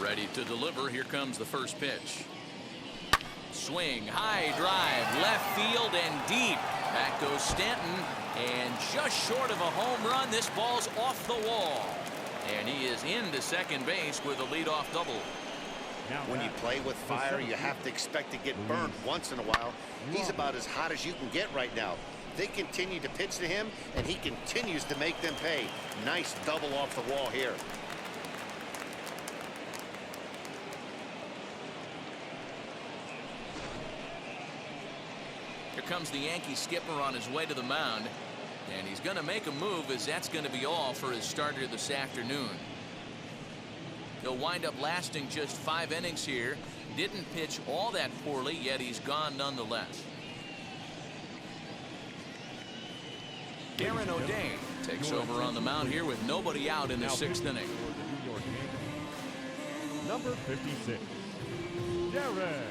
Ready to deliver. Here comes the first pitch. Swing, high drive, left field and deep. Back goes Stanton, and just short of a home run. This ball's off the wall, and he is into second base with a leadoff double. When you play with fire, you have to expect to get burned once in a while. He's about as hot as you can get right now. They continue to pitch to him, and he continues to make them pay. Nice double off the wall here. Here comes the Yankee skipper on his way to the mound, and he's going to make a move, as that's going to be all for his starter this afternoon. He'll wind up lasting just 5 innings here. Didn't pitch all that poorly, yet he's gone nonetheless. Darren O'Day takes over on the mound here with nobody out in the 6th inning. Number 56, Darren O'Day.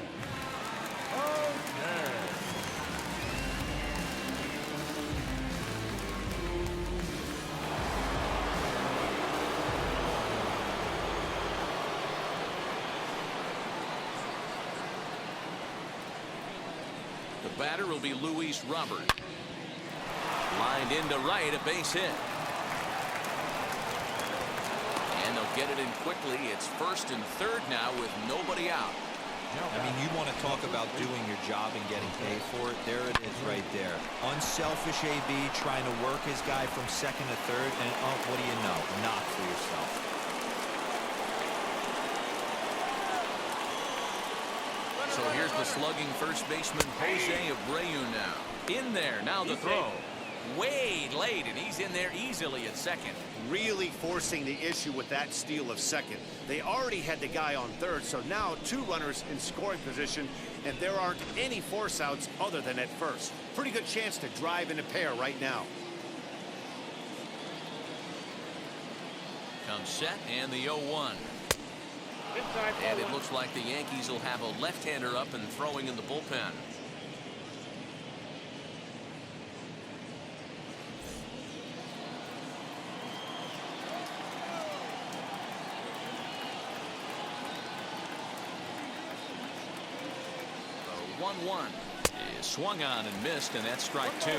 The batter will be Luis Robert. Lined into right, a base hit. And they'll get it in quickly. It's 1st and 3rd now with nobody out. I mean, you want to talk about doing your job and getting paid for it. There it is right there. Unselfish AB trying to work his guy from 2nd to 3rd, and oh, what do you know? Knock for yourself. So here's the slugging first baseman Jose Abreu now. In there, now the throw. Way late, and he's in there easily at 2nd. Really forcing the issue with that steal of 2nd. They already had the guy on 3rd, so now 2 runners in scoring position, and there aren't any force outs other than at 1st. Pretty good chance to drive in a pair right now. Comes set, and the 0-1. And it looks like the Yankees will have a left-hander up and throwing in the bullpen. The 1-1 is swung on and missed, and that's strike 2.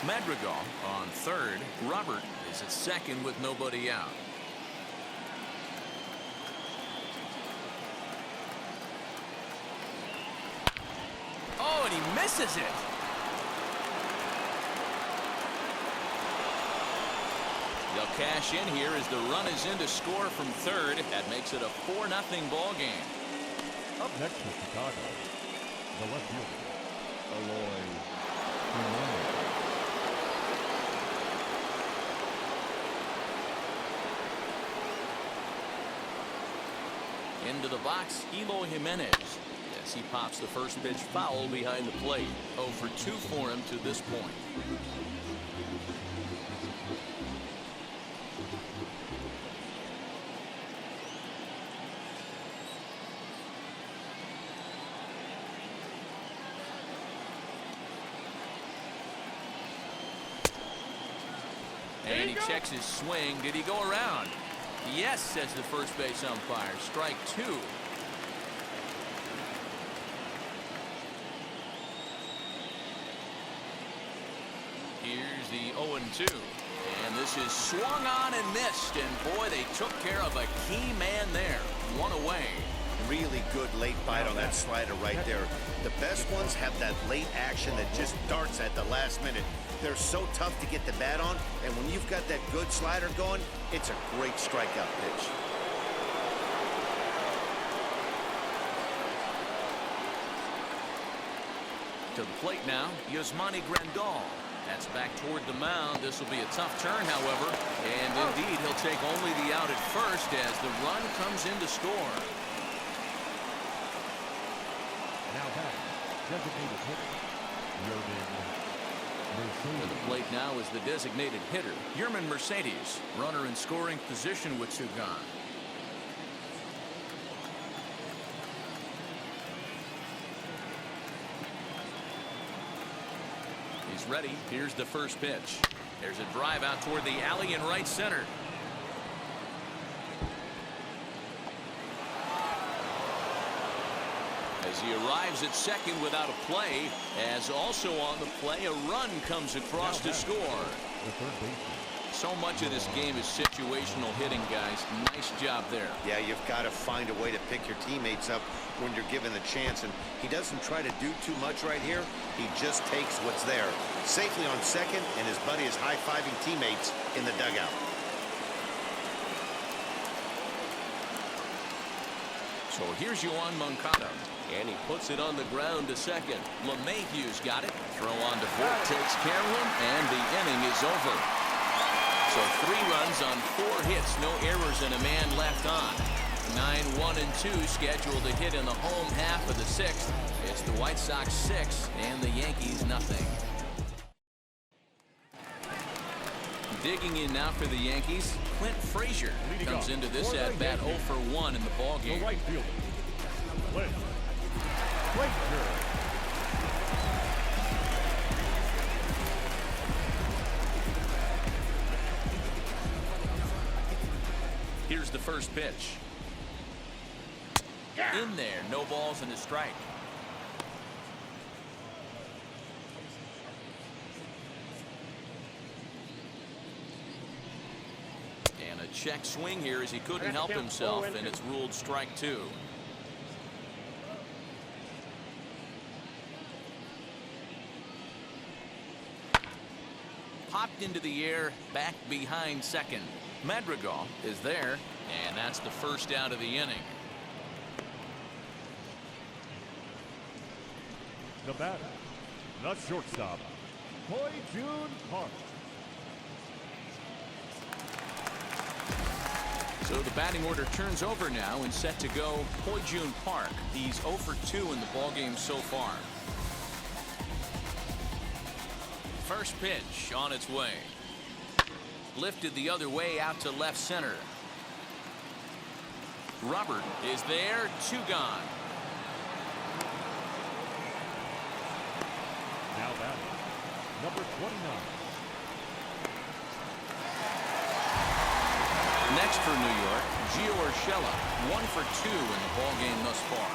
Madrigal on 3rd. Robert is at 2nd with nobody out. Oh, and he misses it. They'll cash in here as the run is in to score from 3rd. That makes it a 4-0 ball game. Up next for Chicago, the left fielder, Eloy. Into the box, Eloy Jimenez. As he pops the first pitch foul behind the plate. 0 for 2 for him to this point. And he checks his swing. Did he go around? Yes, says the first base umpire. Strike 2. Here's the 0-2. And this is swung on and missed. And boy, they took care of a key man there. 1 away. Really good late bite on that slider right there. The best ones have that late action that just darts at the last minute. They're so tough to get the bat on, and when you've got that good slider going, it's a great strikeout pitch. To the plate now, Yasmani Grandal. That's back toward the mound. This will be a tough turn, however, and indeed he'll take only the out at 1st as the run comes in to score. Now back, designated hitter, To the plate now is the designated hitter, Yerman Mercedes. Runner in scoring position with 2 gone. He's ready. Here's the first pitch. There's a drive out toward the alley in right center. as he arrives at second without a play, as also on the play, a run comes across to score. The third baseman. So much of this game is situational hitting, guys. Nice job there. Yeah, you've got to find a way to pick your teammates up when you're given the chance, and he doesn't try to do too much right here. He just takes what's there. Safely on second, and his buddy is high-fiving teammates in the dugout. So here's Yoan Moncada, and he puts it on the ground to second. LeMahieu's got it. Throw on to Fort takes care of him, and the inning is over. So 3 runs on 4 hits, no errors, and a man left on. 9, 1, and 2 scheduled to hit in the home half of the 6th. It's the White Sox 6 and the Yankees nothing. Digging in now for the Yankees, Clint Frazier comes into this at bat 0 for 1 in the ball game. The right fielder, Clint Frazier. Here's the first pitch. In there, no balls and a strike. And a check swing here as he couldn't help himself, and it's ruled strike 2. Popped into the air, back behind second. Madrigal is there, and that's the first out of the inning. The batter, the shortstop, Jun Park. So the batting order turns over now and set to go Jun Park. He's 0 for 2 in the ballgame so far. First pitch on its way. Lifted the other way out to left center. Robert is there, 2 gone. Now batting, number 29. Next for New York, Gio Urshela, 1 for 2 in the ballgame thus far.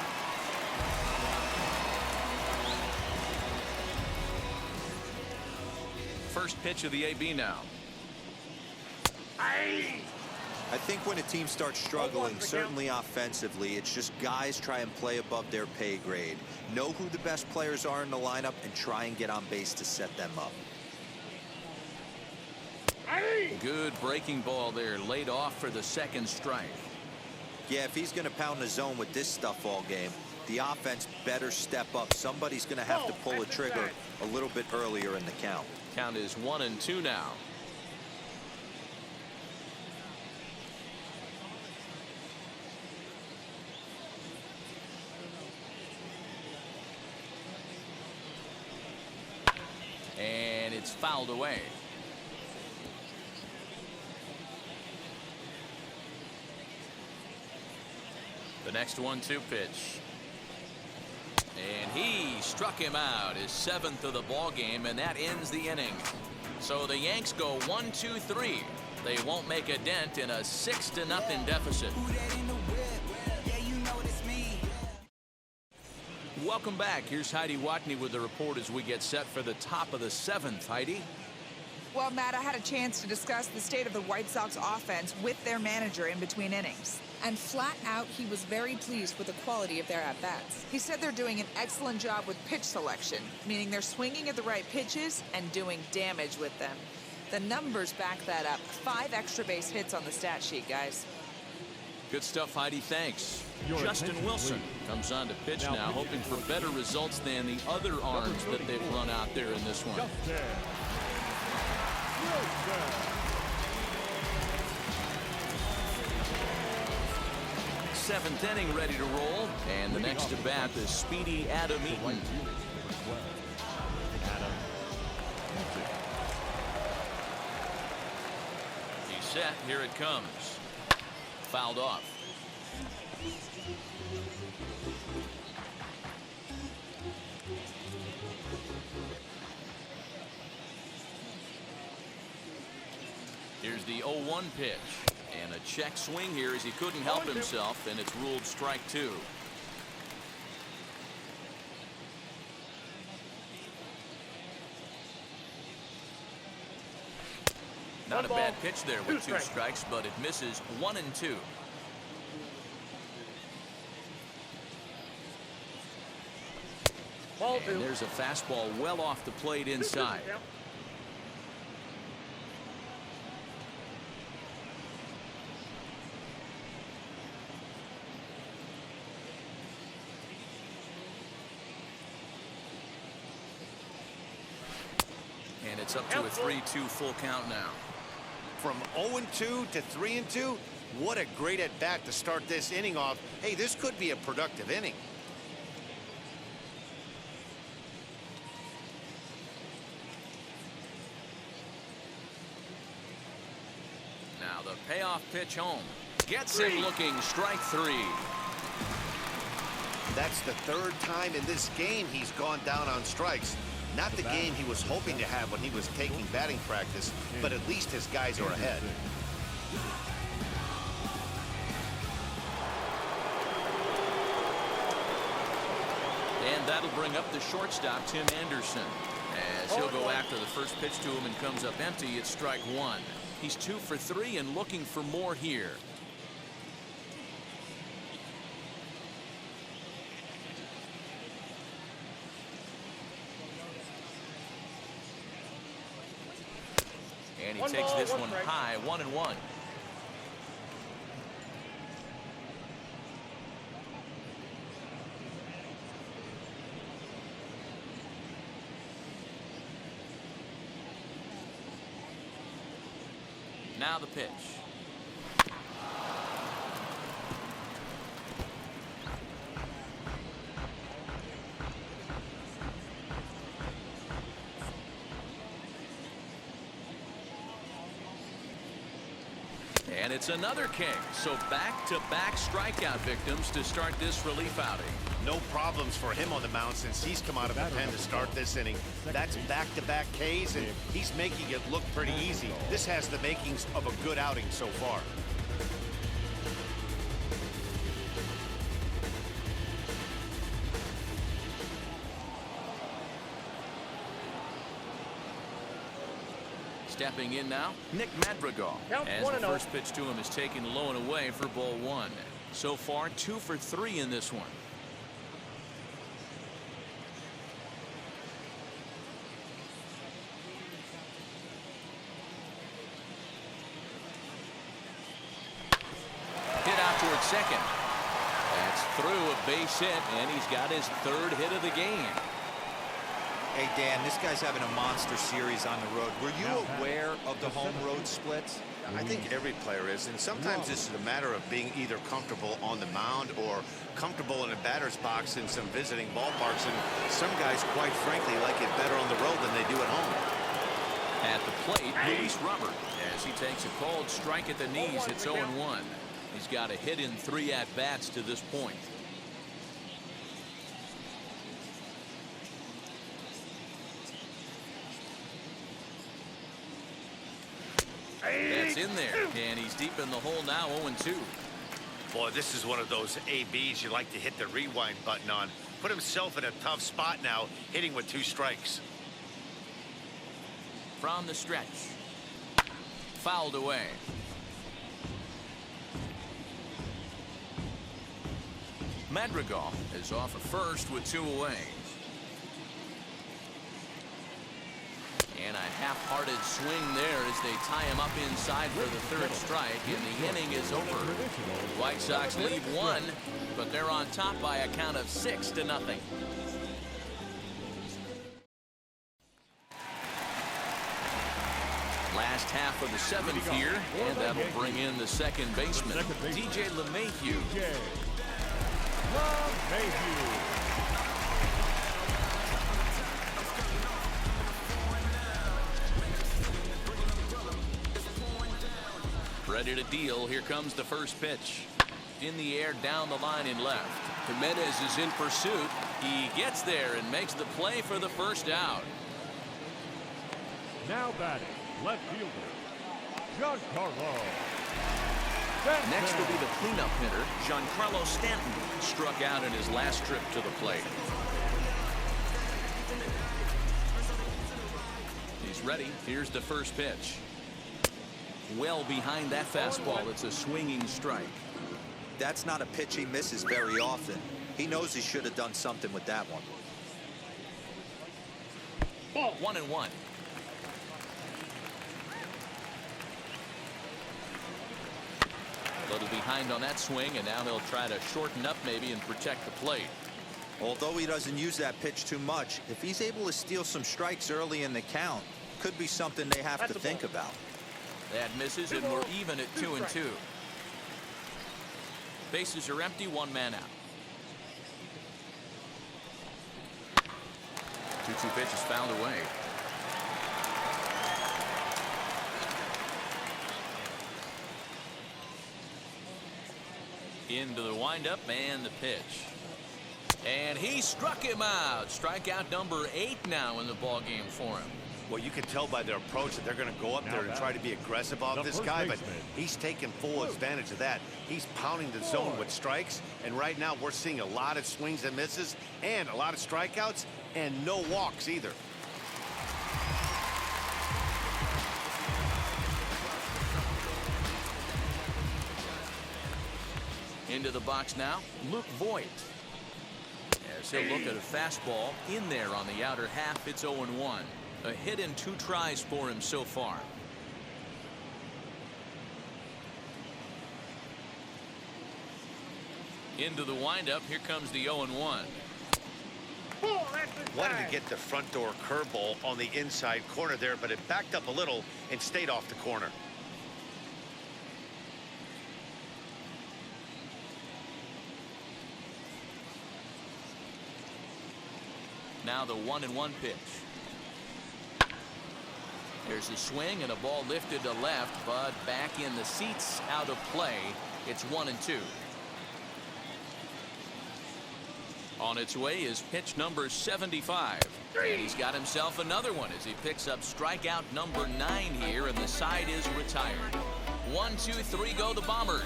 First pitch of the AB now. I think when a team starts struggling, certainly offensively, it's just guys try and play above their pay grade. Know who the best players are in the lineup and try and get on base to set them up. Good breaking ball there, laid off for the second strike. Yeah, if he's going to pound the zone with this stuff all game, the offense better step up. Somebody's going to have to pull a trigger a little bit earlier in the count. Count is 1-2 now. And it's fouled away. The next 1-2 pitch. And he struck him out, his 7th of the ball game, and that ends the inning. So the Yanks go 1-2-3. They won't make a dent in a 6-0 deficit. Welcome back. Here's Heidi Watney with the report as we get set for the top of the 7th. Heidi? Well, Matt, I had a chance to discuss the state of the White Sox offense with their manager in between innings. And flat out, he was very pleased with the quality of their at-bats. He said they're doing an excellent job with pitch selection, meaning they're swinging at the right pitches and doing damage with them. The numbers back that up. 5 extra base hits on the stat sheet, guys. Good stuff, Heidi. Thanks. Your Justin attention, Wilson please. comes on to pitch now, hoping for better results than the other arms that they've run out there in this one. Justin Wilson. 7th inning ready to roll, and the next to bat is speedy Adam Eaton. He's set. Here it comes. Fouled off. Here's the 0-1 pitch. And a check swing here as he couldn't help himself, and it's ruled strike 2. Not a bad pitch there with 2 strikes, but it misses 1 and 2. And there's a fastball well off the plate inside. And it's up to a 3-2 full count now. From 0-2 to 3-2, what a great at bat to start this inning off. Hey, this could be a productive inning. Now the payoff pitch home. Gets him looking, strike 3. That's the 3rd time in this game he's gone down on strikes. Not the game he was hoping to have when he was taking batting practice, but at least his guys are ahead. And that'll bring up the shortstop, Tim Anderson. As he'll go after the first pitch to him and comes up empty, it's strike 1. He's 2 for 3 and looking for more here. And he takes this one high, 1-1. Now the pitch. And it's another K. So back-to-back strikeout victims to start this relief outing. No problems for him on the mound since he's come out of the pen to start this inning. That's back-to-back Ks, and he's making it look pretty easy. This has the makings of a good outing so far. Stepping in now, Nick Madrigal. As the first pitch to him is taken low and away for ball 1. So far, 2 for 3 in this one. Hit out towards second. That's through a base hit, and he's got his 3rd hit of the game. Hey, Dan, this guy's having a monster series on the road. Were you aware of the home road splits? I think every player is, and sometimes this is a matter of being either comfortable on the mound or comfortable in a batter's box in some visiting ballparks, and some guys, quite frankly, like it better on the road than they do at home. At the plate, Luis Robert, as he takes a cold strike at the knees, it's 0-1. He's got a hit in 3 at-bats to this point. That's in there, and he's deep in the hole now, 0-2. Boy, this is one of those ABs you like to hit the rewind button on. Put himself in a tough spot now, hitting with 2 strikes. From the stretch. Fouled away. Madrigal is off at first with 2 away. And a half-hearted swing there as they tie him up inside for the 3rd strike, and the inning is over. White Sox lead 1, but they're on top by a count of 6-0. Last half of the 7th here, and that'll bring in the second baseman, DJ LeMahieu. Ready to deal. Here comes the first pitch. In the air, down the line and left. Jimenez is in pursuit. He gets there and makes the play for the first out. Now batting, left fielder, Giancarlo. Next will be the cleanup hitter, Giancarlo Stanton. Struck out in his last trip to the plate. He's ready. Here's the first pitch. well behind that fastball. It's a swinging strike. That's not a pitch he misses very often. He knows he should have done something with that one. 1-1. A little behind on that swing, and now he'll try to shorten up maybe and protect the plate. Although he doesn't use that pitch too much, if he's able to steal some strikes early in the count, could be something they have to think about. That misses, and we're even at 2-2. Bases are empty, one man out. 2-2 pitch is fouled away. Into the windup and the pitch. And he struck him out. Strikeout number 8 now in the ball game for him. Well, you can tell by their approach that they're going to go up there and try to be aggressive off this guy, but he's taking full advantage of that. He's pounding the zone with strikes, and right now we're seeing a lot of swings and misses and a lot of strikeouts and no walks either. Into the box now, Luke Voigt. As he'll look at a fastball in there on the outer half. It's 0-1. A hit in 2 tries for him so far. Into the windup. Here comes the 0-1. Wanted to get the front door curveball on the inside corner there, but it backed up a little and stayed off the corner. Now the 1-1 pitch. There's a swing and a ball lifted to left, but back in the seats, out of play. It's 1-2. On its way is pitch number 75. And he's got himself another one as he picks up strikeout number 9 here, and the side is retired. 1, 2, 3 go the Bombers.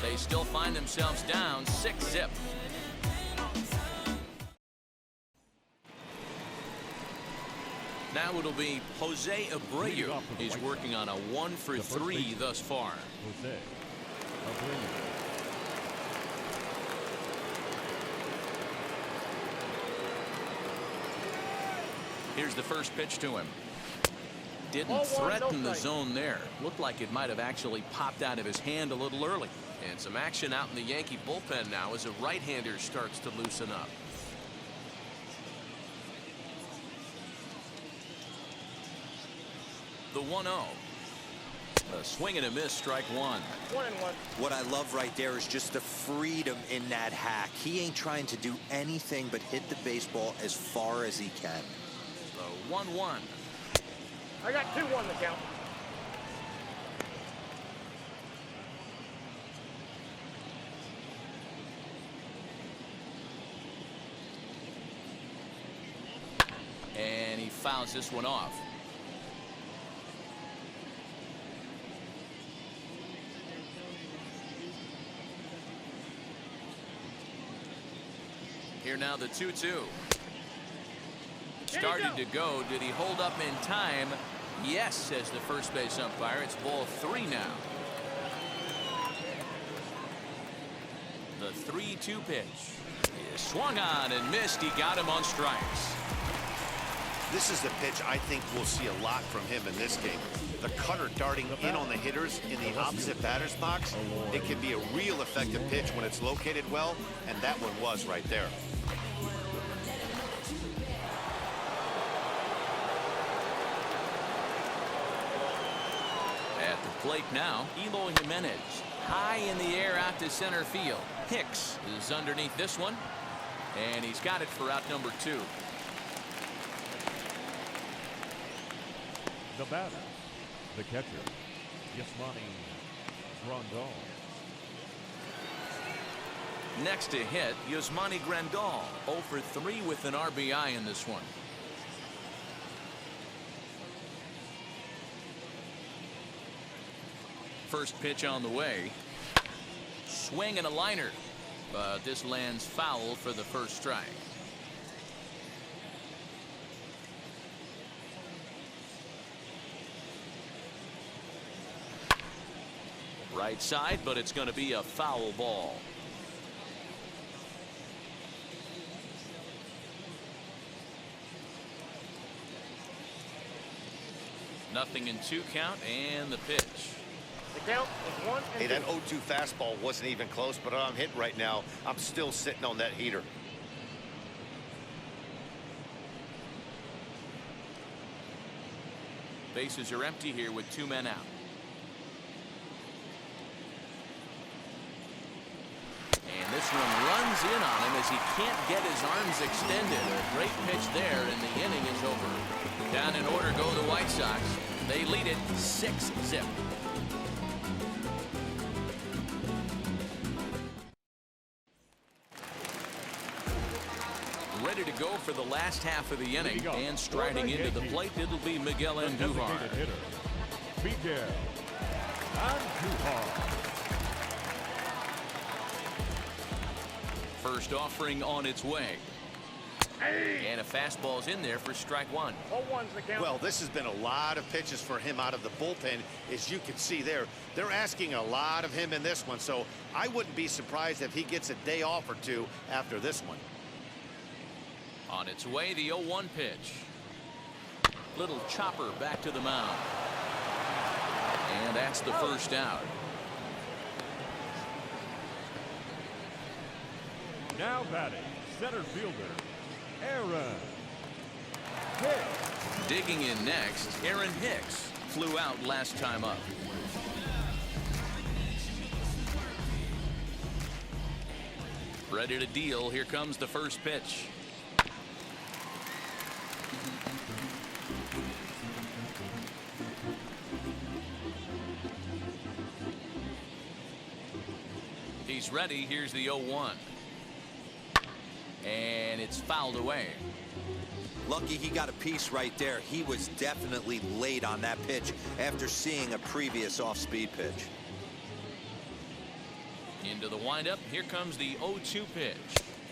They still find themselves down 6-0. Now it'll be Jose Abreu. He's working on a 1-for-3 thus far. Jose Abreu. Here's the first pitch to him. Didn't threaten the zone there. Looked like it might have actually popped out of his hand a little early. And some action out in the Yankee bullpen now as a right-hander starts to loosen up. The 1-0. A swing and a miss, strike 1. 1-1. What I love right there is just the freedom in that hack. He ain't trying to do anything but hit the baseball as far as he can. The 1-1. I got 2-1 to count. And he fouls this one off. Here now the 2-2. Started to go. Did he hold up in time? Yes, says the first base umpire. It's ball 3 now. The 3-2 pitch. He swung on and missed. He got him on strikes. This is the pitch I think we'll see a lot from him in this game. The cutter darting in on the hitters in the opposite batter's box. It can be a real effective pitch when it's located well, and that one was right there. At the plate now, Eloy Jimenez. High in the air out to center field. Hicks is underneath this one, and he's got it for out number 2. The batter, the catcher, Yasmani Grandal. Next to hit, Yasmani Grandal. 0 for 3 with an RBI in this one. First pitch on the way. Swing and a liner. But this lands foul for the first strike. Right side, but it's going to be a foul ball. Nothing in 2 count, and the pitch. The count is 1 and Hey, 2. that 0-2 fastball wasn't even close, but I'm hit right now. I'm still sitting on that heater. Bases are empty here with 2 men out. And this one runs in on him as he can't get his arms extended. A great pitch there, and the inning is over. Down in order go the White Sox. They lead it 6-0. Ready to go for the last half of the inning, and striding into the plate, it'll be Miguel Andujar. Designated hitter, Miguel Andujar. First offering on its way. And a fastball's in there for strike 1. 0-1's the count. Well, this has been a lot of pitches for him out of the bullpen. As you can see there, they're asking a lot of him in this one, so I wouldn't be surprised if he gets a day off or 2 after this one. On its way, the 0-1 pitch. Little chopper back to the mound. And that's the first out. Now batting, center fielder, Aaron Hicks. Digging in next, Aaron Hicks flew out last time up. Ready to deal. Here comes the first pitch. He's ready. Here's the 0-1. And it's fouled away. Lucky he got a piece right there. He was definitely late on that pitch after seeing a previous off-speed pitch. Into the windup. Here comes the 0-2 pitch.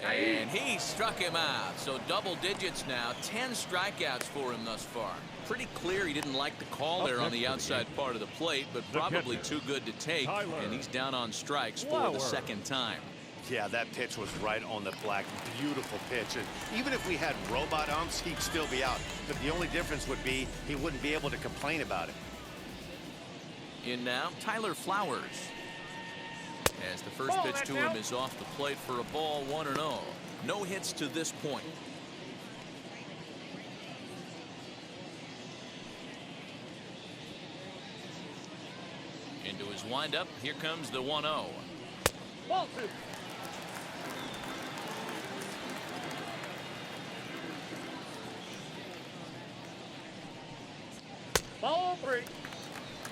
And he struck him out. So double digits now. 10 strikeouts for him thus far. Pretty clear he didn't like the call there on the outside part of the plate, but probably too good to take. And he's down on strikes for the second time. Yeah, that pitch was right on the black. Beautiful pitch. And even if we had robot umps, he'd still be out. But the only difference would be he wouldn't be able to complain about it. In now, Tyler Flowers. As the first pitch to him is off the plate for a ball, 1-0. No hits to this point. Into his windup. Here comes the 1-0. Ball 2. Ball 3.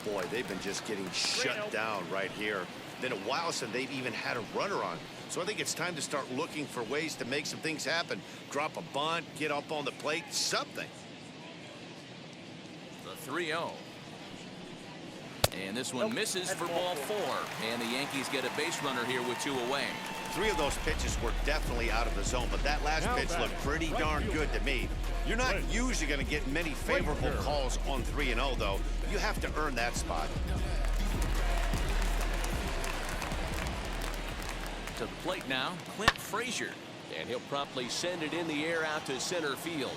Boy, they've been just getting shut down right here. Been a while since they've even had a runner on. So I think it's time to start looking for ways to make some things happen. Drop a bunt, get up on the plate, something. The 3-0. And this one misses for ball 4. And the Yankees get a base runner here with 2 away. 3 of those pitches were definitely out of the zone, but that last pitch looked pretty darn good to me. You're not usually going to get many favorable calls on 3-0, though. You have to earn that spot. To the plate now, Clint Frazier. And he'll promptly send it in the air out to center field.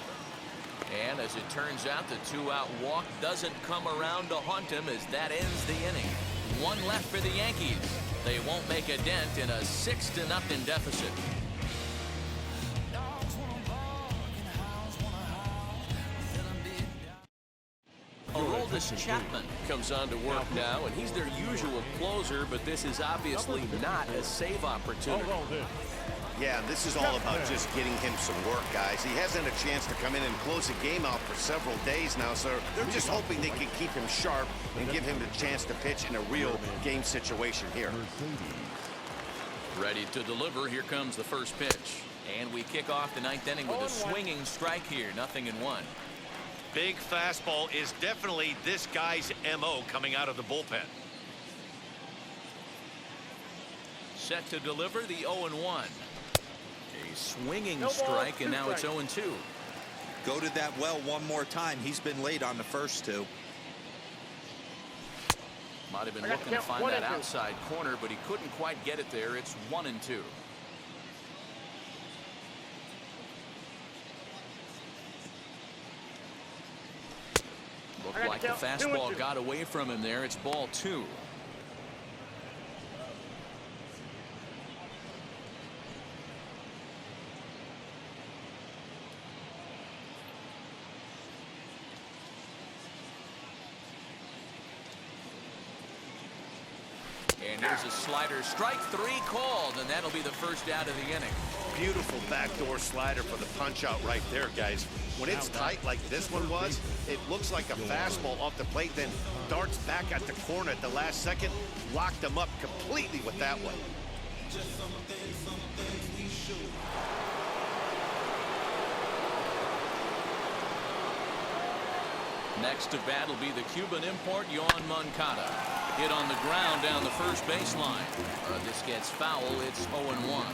And as it turns out, the 2-out walk doesn't come around to haunt him as that ends the inning. 1 left for the Yankees. They won't make a dent in a 6-0 deficit. Aroldis Chapman comes on to work now, and he's their usual closer, but this is obviously not a save opportunity. Yeah, this is all about just getting him some work, guys. He hasn't a chance to come in and close a game out for several days now, so they're just hoping they can keep him sharp and give him the chance to pitch in a real game situation here. Ready to deliver. Here comes the first pitch. And we kick off the 9th inning with a swinging strike here. 0-1. Big fastball is definitely this guy's MO coming out of the bullpen. Set to deliver the 0-1. A swinging strike, and now it's 0-2. Go to that well one more time. He's been late on the first 2. Might have been I got looking the to count. find 1 that and 2. outside corner, but he couldn't quite get it there. It's 1-2. Looked like the count. 2 and fastball 2. got away from him there. It's ball 2. And here's a slider. Strike 3 called, and that'll be the first out of the inning. Beautiful backdoor slider for the punch out right there, guys. When it's tight like this one was, it looks like a fastball off the plate, then darts back at the corner at the last second. Locked them up completely with that one. Next to bat will be the Cuban import, Yoan Moncada. Hit on the ground down the first baseline. This gets foul. It's 0-1.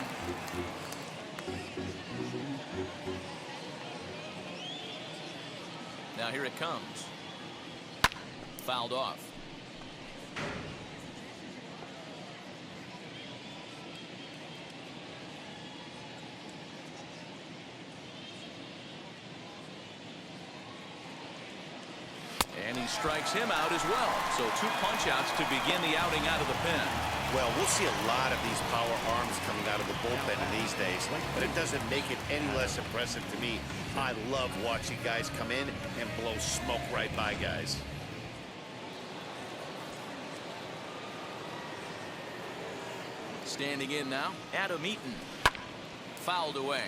Now here it comes. Fouled off. And he strikes him out as well. So 2 punch-outs to begin the outing out of the pen. Well, we'll see a lot of these power arms coming out of the bullpen in these days, but it doesn't make it any less impressive to me. I love watching guys come in and blow smoke right by guys. Standing in now, Adam Eaton. Fouled away.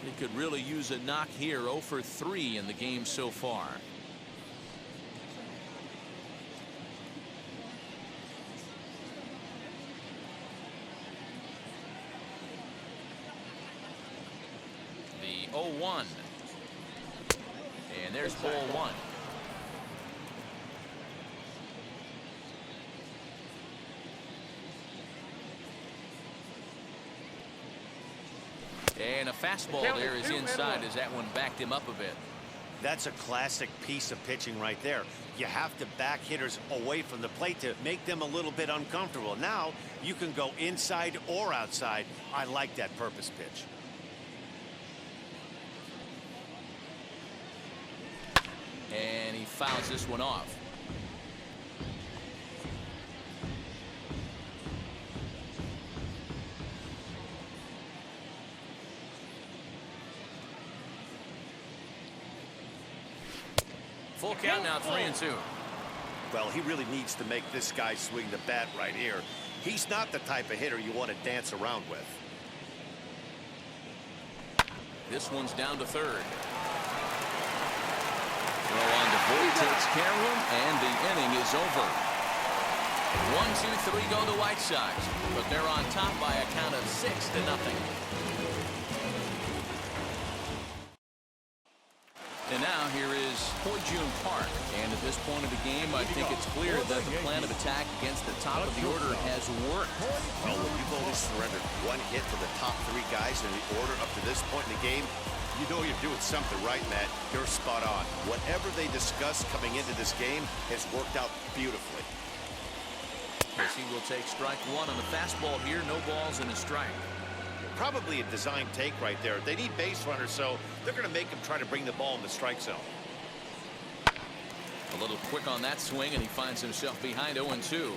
He could really use a knock here. 0 for 3 in the game so far. The 0-1. And there's ball 1. And a fastball there is inside as that one backed him up a bit. That's a classic piece of pitching right there. You have to back hitters away from the plate to make them a little bit uncomfortable. Now you can go inside or outside. I like that purpose pitch. And he fouls this one off. Full count now, 3-2. Well, he really needs to make this guy swing the bat right here. He's not the type of hitter you want to dance around with. This one's down to third. Throw on to Voit, takes care of him, and the inning is over. 1, 2, 3 go the White Sox, but they're on top by a count of 6-0. And now here is Ho-Jun Park. And at this point of the game, I think it's clear that the plan of attack against the top of the order has worked. Well, when you've only surrendered 1 hit to the top 3 guys in the order up to this point in the game, you know you're doing something right, Matt. You're spot on. Whatever they discussed coming into this game has worked out beautifully. As he will take strike 1 on the fastball here. No balls and a strike. Probably a design take right there. They need base runners, so they're going to make him try to bring the ball in the strike zone. A little quick on that swing, and he finds himself behind 0-2.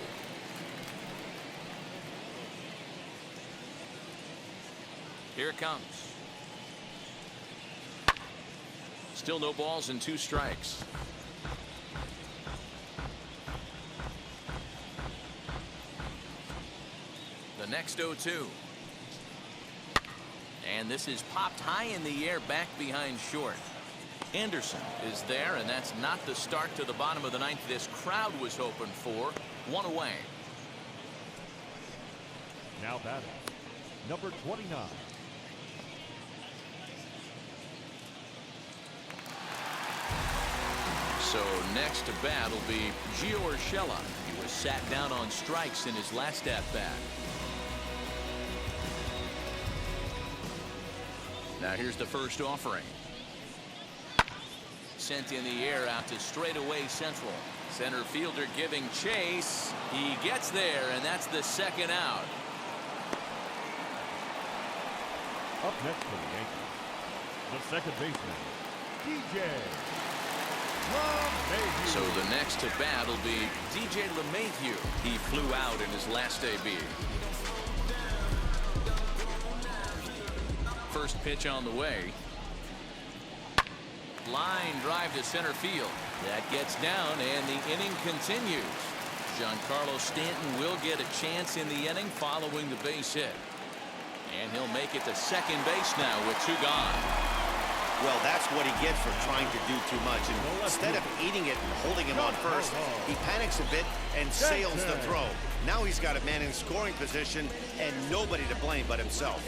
Here it comes. Still no balls and 2 strikes. The next 0-2. And this is popped high in the air back behind short. Anderson is there, and that's not the start to the bottom of the 9th this crowd was hoping for. 1 away. Now batting, number 29. So next to bat will be Gio Urshela. He was sat down on strikes in his last at-bat. Now here's the first offering. Sent in the air out to straightaway central. Center fielder giving chase. He gets there, and that's the second out. Up next for the Yankees, the second baseman, DJ LeMahieu. So the next to bat will be DJ LeMahieu. He flew out in his last AB. First pitch on the way. Line drive to center field. That gets down, and the inning continues. Giancarlo Stanton will get a chance in the inning following the base hit. And he'll make it to second base now with 2 gone. Well, that's what he gets for trying to do too much. And instead of eating it and holding him on first, he panics a bit and sails the throw. Now he's got a man in scoring position and nobody to blame but himself.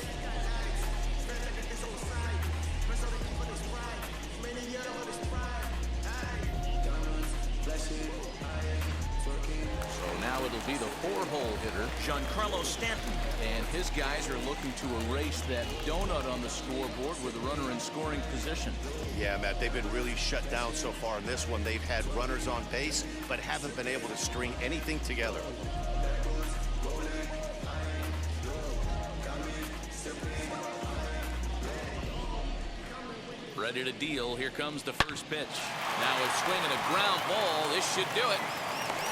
So now it'll be the 4-hole hitter, Giancarlo Stanton. And his guys are looking to erase that donut on the scoreboard with a runner in scoring position. Yeah, Matt, they've been really shut down so far in this one. They've had runners on base, but haven't been able to string anything together. Ready to deal. Here comes the first pitch. Now a swing and a ground ball. This should do it.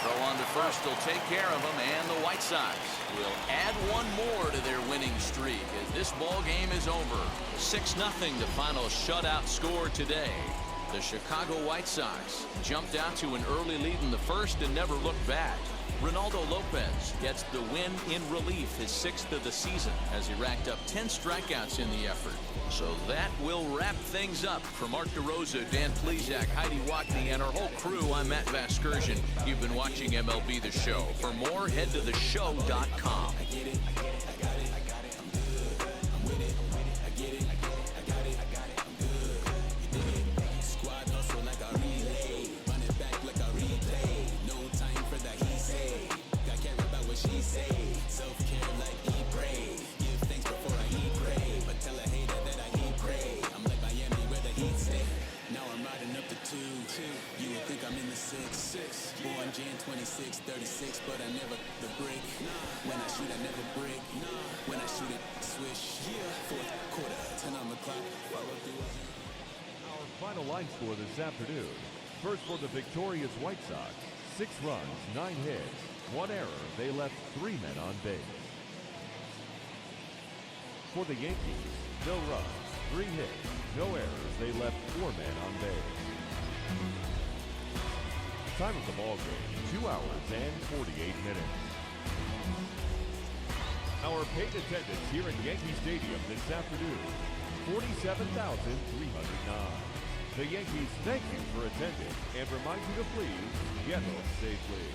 Throw on to first will take care of him, and the White Sox will add one more to their winning streak as this ball game is over. 6-0 the final shutout score today. The Chicago White Sox jumped out to an early lead in the first and never looked back. Ronaldo Lopez gets the win in relief, his 6th of the season, as he racked up 10 strikeouts in the effort. So that will wrap things up. For Mark DeRosa, Dan Plesac, Heidi Watney, and our whole crew, I'm Matt Vasgersian. You've been watching MLB The Show. For more, head to theshow.com. Born Jan 26, 36, but I never the break. When I shoot, I never break. When I shoot it, swish. Fourth quarter, 10 on the clock. Follow through. Our final line score this afternoon. First for the victorious White Sox, 6 runs, 9 hits, 1 error. They left 3 men on base. For the Yankees, no runs, 3 hits, no errors. They left 4 men on base. Time of the ball game, 2 hours and 48 minutes. Our paid attendance here in Yankee Stadium this afternoon, 47,309. The Yankees thank you for attending and remind you to please get home safely.